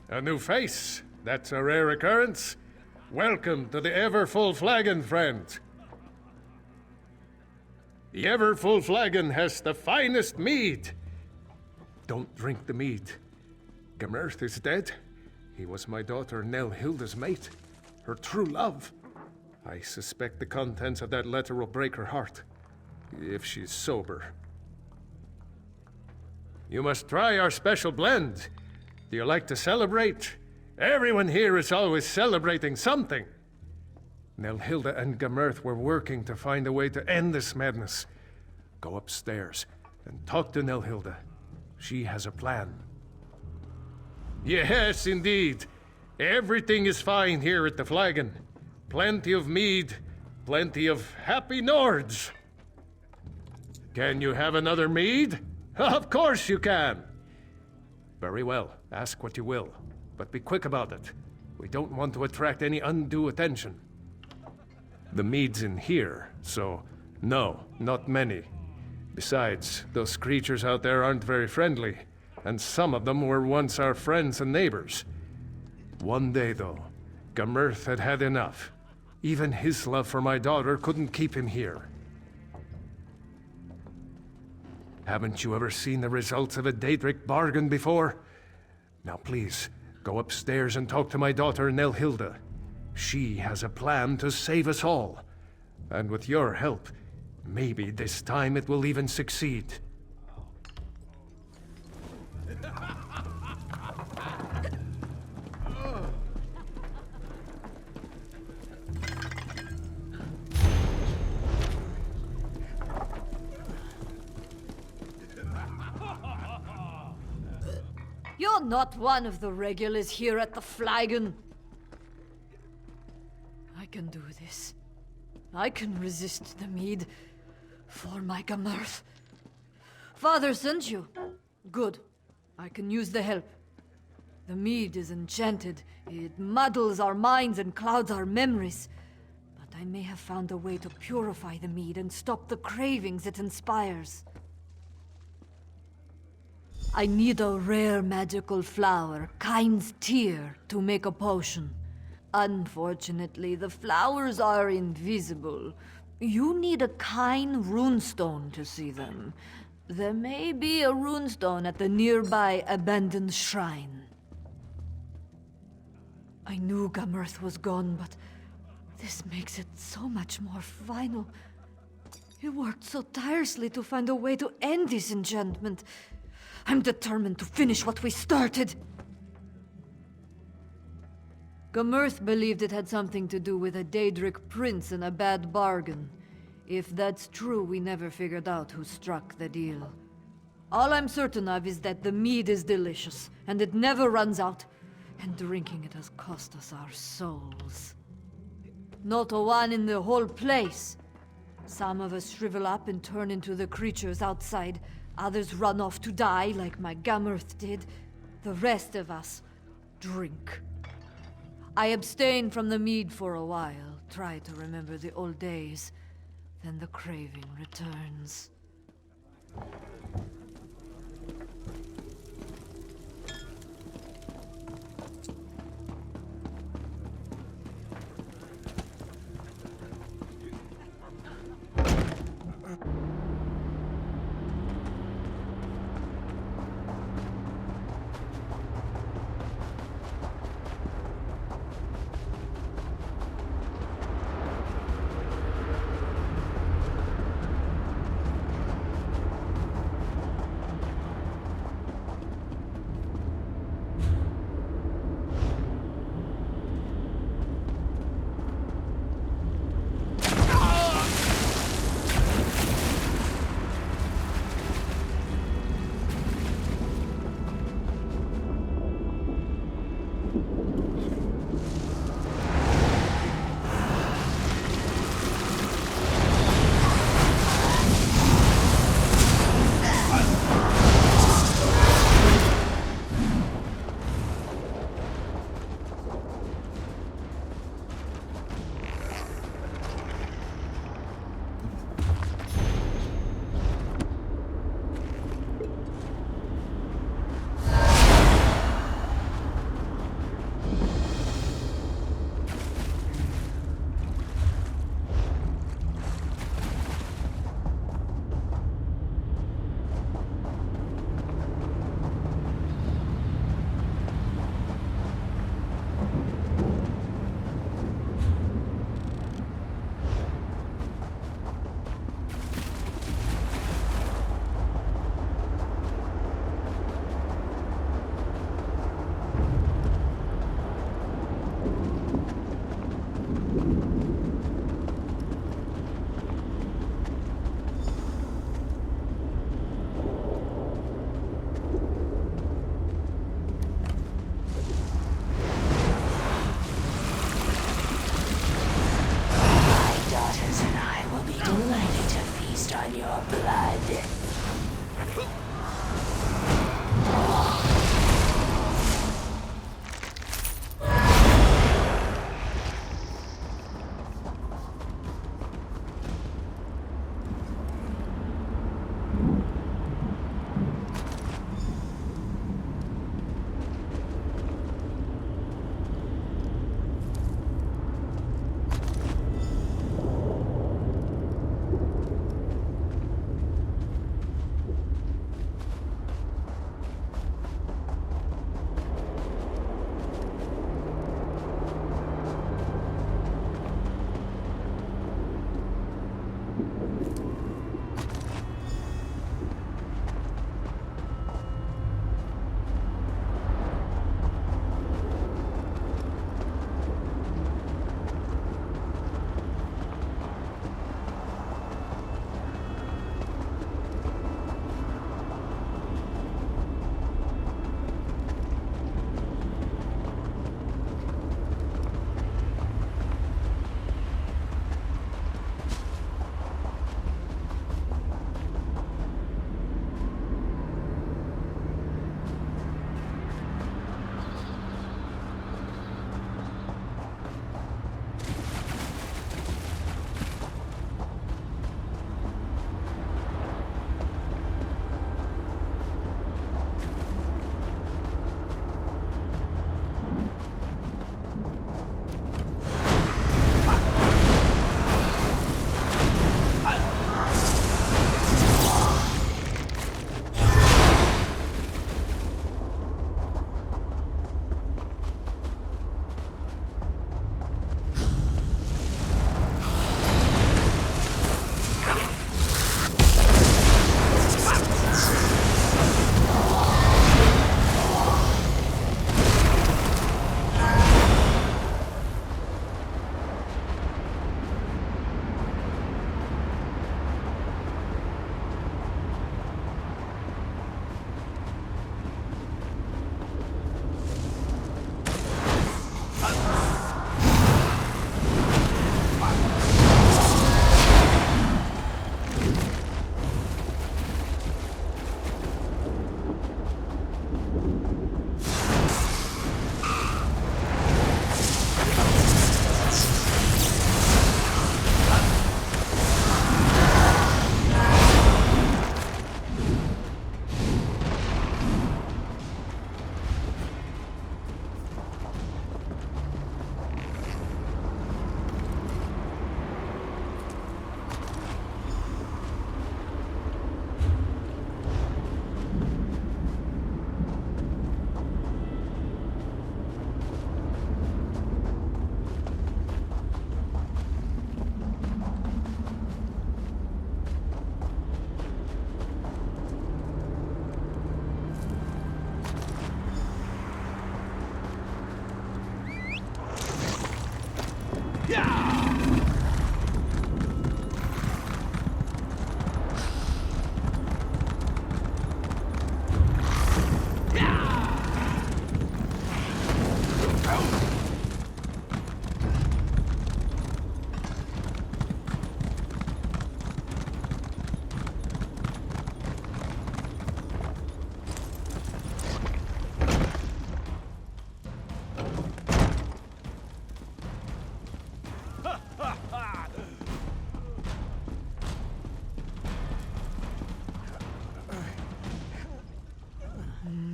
A new face. That's a rare occurrence. Welcome to the Everfull Flagon, friend. The Everfull Flagon has the finest mead. Don't drink the mead. Gamerth is dead. He was my daughter Nelhilda's mate, her true love. I suspect the contents of that letter will break her heart, if she's sober. You must try our special blend. Do you like to celebrate? Everyone here is always celebrating something. Nelhilda and Gamerth were working to find a way to end this madness. Go upstairs and talk to Nelhilda. She has a plan. Yes, indeed. Everything is fine here at the Flagon. Plenty of mead, plenty of happy Nords. Can you have another mead? Of course you can. Very well, ask what you will, but be quick about it. We don't want to attract any undue attention. The mead's in here, so no, not many. Besides, those creatures out there aren't very friendly, and some of them were once our friends and neighbors. One day, though, Gamerth had had enough. Even his love for my daughter couldn't keep him here. Haven't you ever seen the results of a daedric bargain before? Now please, go upstairs and talk to my daughter Nelhilda. She has a plan to save us all. And with your help, maybe this time it will even succeed. You're not one of the regulars here at the Flagon. I can do this. I can resist the mead for my Gamerth. Father sent you. Good. I can use the help. The mead is enchanted. It muddles our minds and clouds our memories. But I may have found a way to purify the mead and stop the cravings it inspires. I need a rare magical flower, Kind's Tear, to make a potion. Unfortunately, the flowers are invisible. You need a Kind runestone to see them. There may be a runestone at the nearby abandoned shrine. I knew Gamerth was gone, but this makes it so much more final. He worked so tirelessly to find a way to end this enchantment. I'm determined to finish what we started. Gamerth believed it had something to do with a daedric prince and a bad bargain. If that's true, we never figured out who struck the deal. All I'm certain of is that the mead is delicious, and it never runs out, and drinking it has cost us our souls. Not a one in the whole place. Some of us shrivel up and turn into the creatures outside. Others run off to die, like my Gamerth did. The rest of us drink. I abstain from the mead for a while, try to remember the old days. Then the craving returns. on your blood.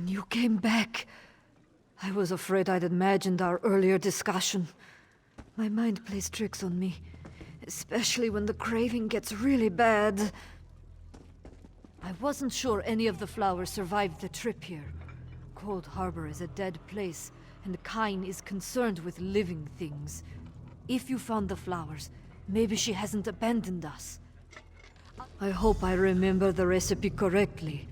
You came back. I was afraid I'd imagined our earlier discussion. My mind plays tricks on me, especially when the craving gets really bad. I wasn't sure any of the flowers survived the trip here. Coldharbor is a dead place, and Kyne is concerned with living things. If you found the flowers, maybe she hasn't abandoned us. I hope I remember the recipe correctly.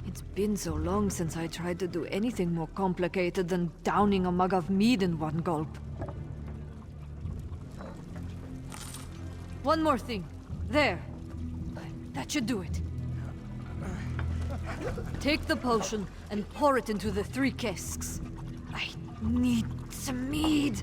It's been so long since I tried to do anything more complicated than downing a mug of mead in one gulp. One more thing. There. That should do it. Take the potion and pour it into the 3 casks. I need some mead.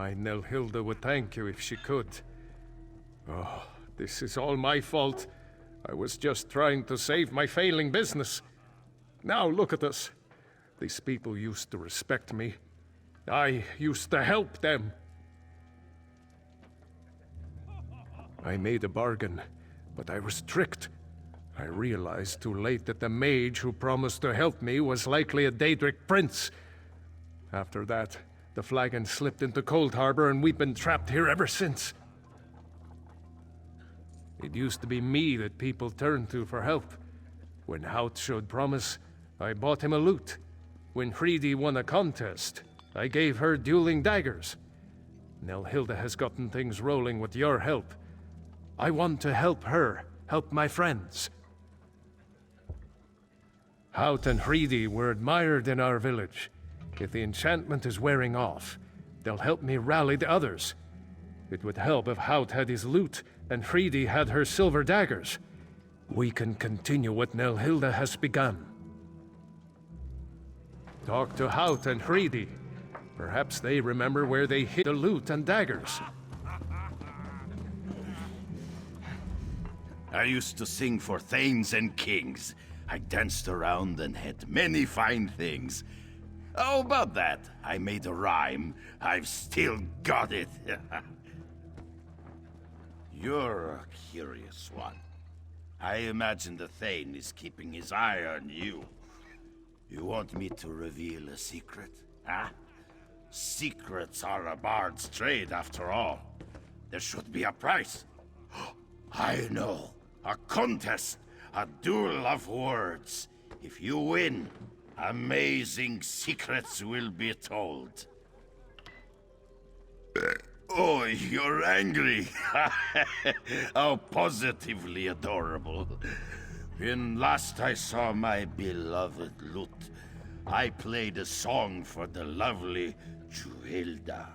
My Nelhilda would thank you if she could. Oh, this is all my fault. I was just trying to save my failing business. Now look at us. These people used to respect me. I used to help them. I made a bargain, but I was tricked. I realized too late that the mage who promised to help me was likely a daedric prince. After that, the Flagon slipped into Coldharbor, and we've been trapped here ever since. It used to be me that people turned to for help. When Hout showed promise, I bought him a lute. When Hreidi won a contest, I gave her dueling daggers. Nelhilda has gotten things rolling with your help. I want to help her, help my friends. Hout and Hreidi were admired in our village. If the enchantment is wearing off, they'll help me rally the others. It would help if Hout had his lute and Hreidi had her silver daggers. We can continue what Nelhilda has begun. Talk to Hout and Hreidi. Perhaps they remember where they hid the lute and daggers. I used to sing for thanes and kings. I danced around and had many fine things. How about that? I made a rhyme. I've still got it. You're a curious one. I imagine the Thane is keeping his eye on you. You want me to reveal a secret, huh? Secrets are a bard's trade, after all. There should be a price. I know. A contest. A duel of words. If you win, amazing secrets will be told. Oh, you're angry. How positively adorable. When last I saw my beloved lute, I played a song for the lovely Juhilda.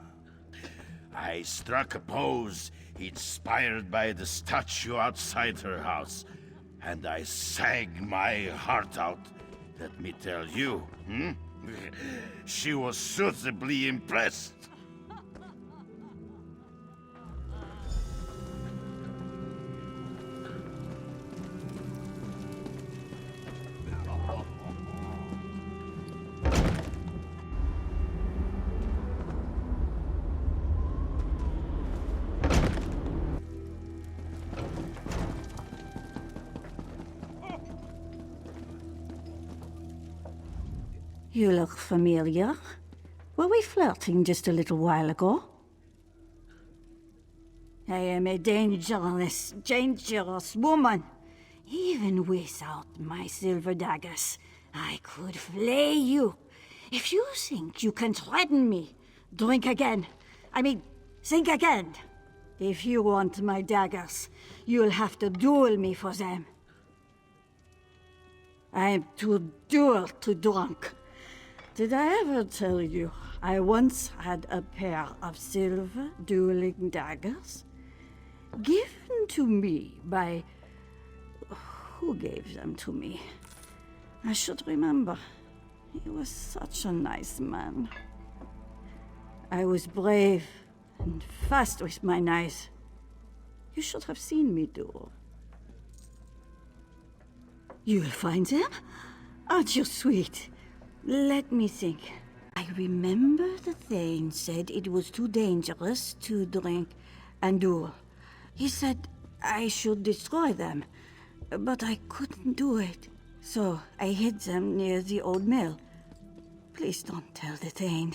I struck a pose inspired by the statue outside her house, and I sang my heart out. Let me tell you, she was suitably impressed. You look familiar. Were we flirting just a little while ago? I am a dangerous woman. Even without my silver daggers, I could flay you. If you think you can threaten me, drink again. Think again. If you want my daggers, you'll have to duel me for them. I'm too drunk. Did I ever tell you I once had a pair of silver dueling daggers? Given to me by... Who gave them to me? I should remember. He was such a nice man. I was brave and fast with my knives. You should have seen me duel. You'll find them? Aren't you sweet? Let me think. I remember the Thane said it was too dangerous to drink and duel. He said I should destroy them, but I couldn't do it. So I hid them near the old mill. Please don't tell the Thane.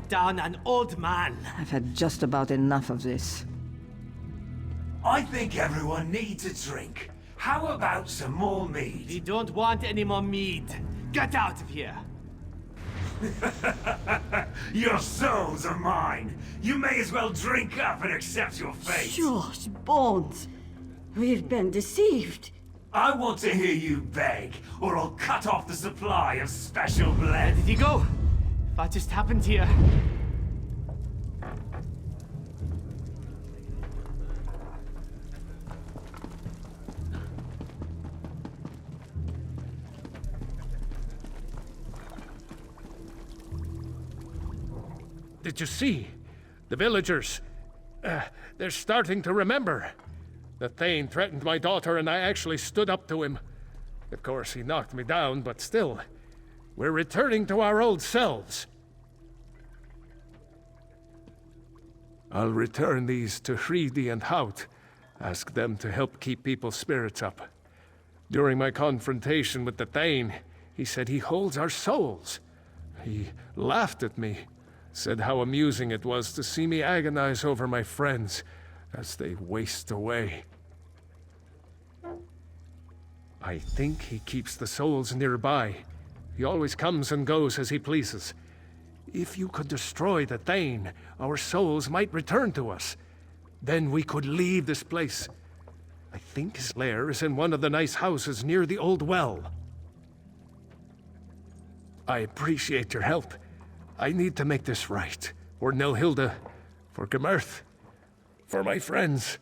brought down an old man. I've had just about enough of this. I think everyone needs a drink. How about some more We mead? don't want any more mead. Get out of here. Your souls are mine. You may as well drink up and accept your fate. Shush, Bones. We've been deceived. I want to hear you beg, or I'll cut off the supply of special blend. Did he go? What just happened here? Did you see? The villagers. They're starting to remember. The Thane threatened my daughter and I actually stood up to him. Of course, he knocked me down, but still. We're returning to our old selves. I'll return these to Hreidi and Hout. Ask them to help keep people's spirits up. During my confrontation with the Thane, he said he holds our souls. He laughed at me. Said how amusing it was to see me agonize over my friends as they waste away. I think he keeps the souls nearby. He always comes and goes as he pleases. If you could destroy the Thane, our souls might return to us. Then we could leave this place. I think his lair is in one of the nice houses near the old well. I appreciate your help. I need to make this right. For Nilhilda, for Gemerth, for my friends.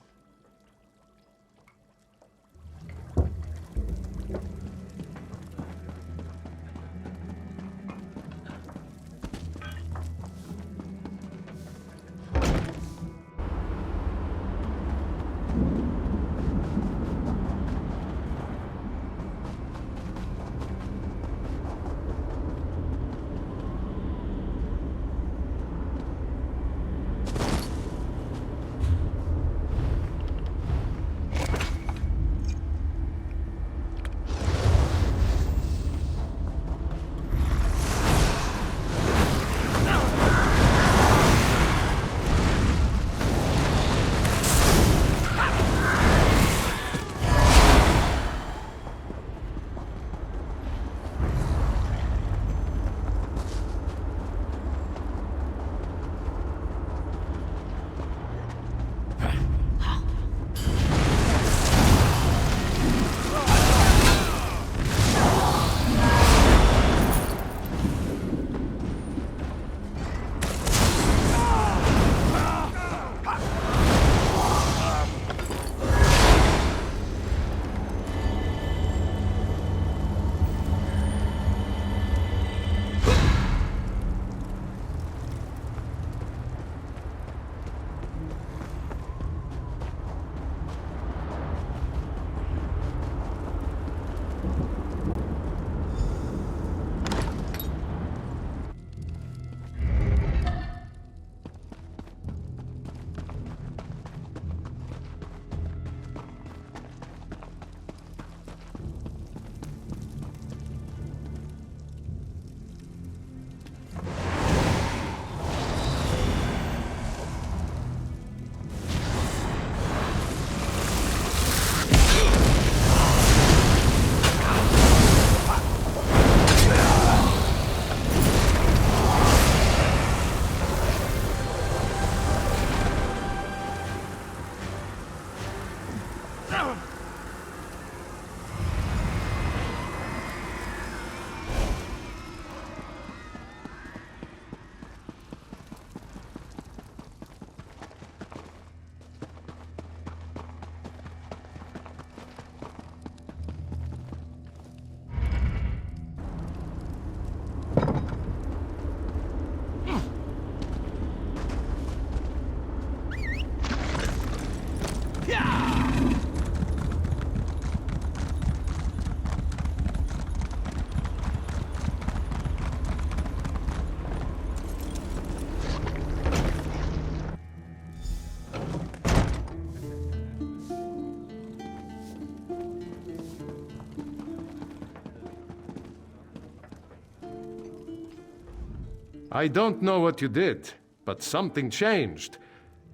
I don't know what you did, but something changed.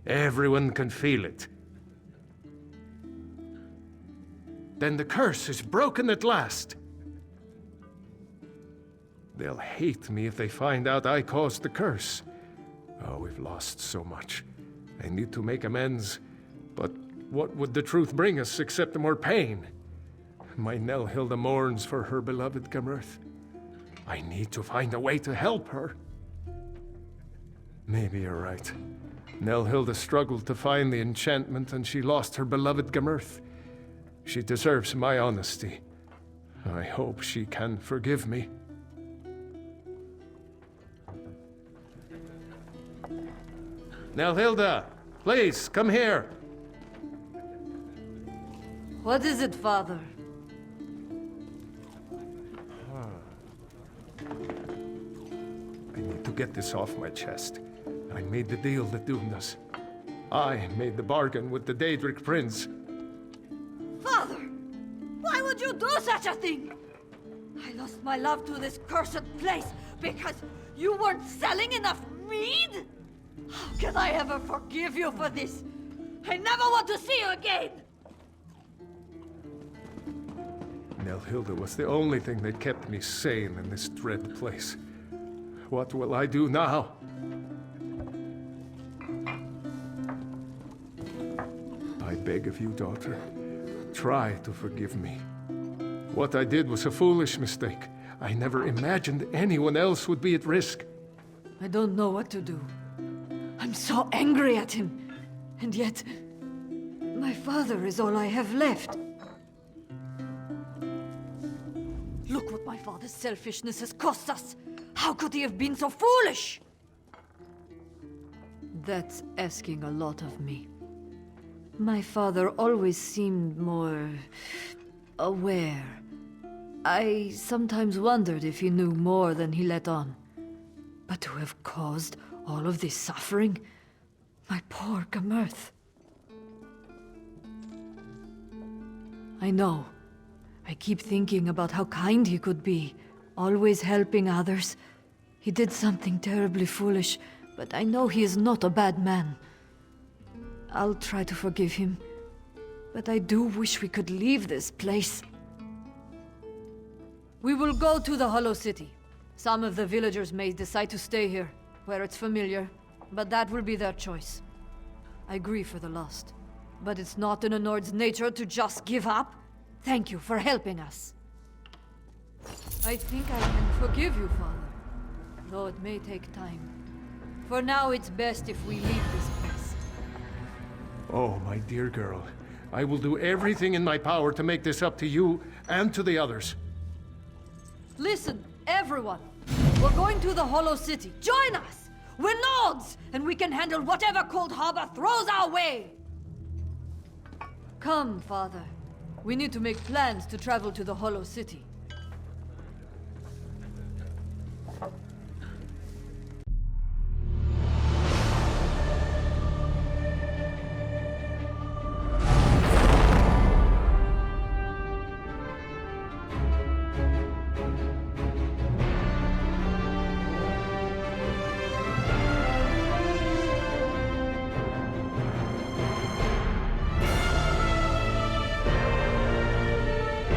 Everyone can feel it. Then the curse is broken at last. They'll hate me if they find out I caused the curse. Oh, we've lost so much. I need to make amends, but what would the truth bring us except more pain? My Nelhilda mourns for her beloved Gamurth. I need to find a way to help her. Maybe you're right. Nelhilda struggled to find the enchantment and she lost her beloved Gamurth. She deserves my honesty. I hope she can forgive me. Nelhilda, please, come here. What is it, Father? I need to get this off my chest. I made the deal that doomed us. I made the bargain with the Daedric prince. Father! Why would you do such a thing? I lost my love to this cursed place because you weren't selling enough mead? How can I ever forgive you for this? I never want to see you again! Nelhilda was the only thing that kept me sane in this dread place. What will I do now? I beg of you, daughter, try to forgive me. What I did was a foolish mistake. I never imagined anyone else would be at risk. I don't know what to do. I'm so angry at him. And yet, my father is all I have left. Look what my father's selfishness has cost us. How could he have been so foolish? That's asking a lot of me. My father always seemed more aware. I sometimes wondered if he knew more than he let on. But to have caused all of this suffering? My poor Gamurth. I know. I keep thinking about how kind he could be, always helping others. He did something terribly foolish, but I know he is not a bad man. I'll try to forgive him, but I do wish we could leave this place. We will go to the Hollow City. Some of the villagers may decide to stay here, where it's familiar, but that will be their choice. I grieve for the lost, but it's not in a Nord's nature to just give up. Thank you for helping us. I think I can forgive you, Father, though it may take time. For now, it's best if we leave this place. Oh, my dear girl, I will do everything in my power to make this up to you and to the others. Listen, everyone. We're going to the Hollow City. Join us! We're Nords, and we can handle whatever Coldharbor throws our way! Come, Father. We need to make plans to travel to the Hollow City.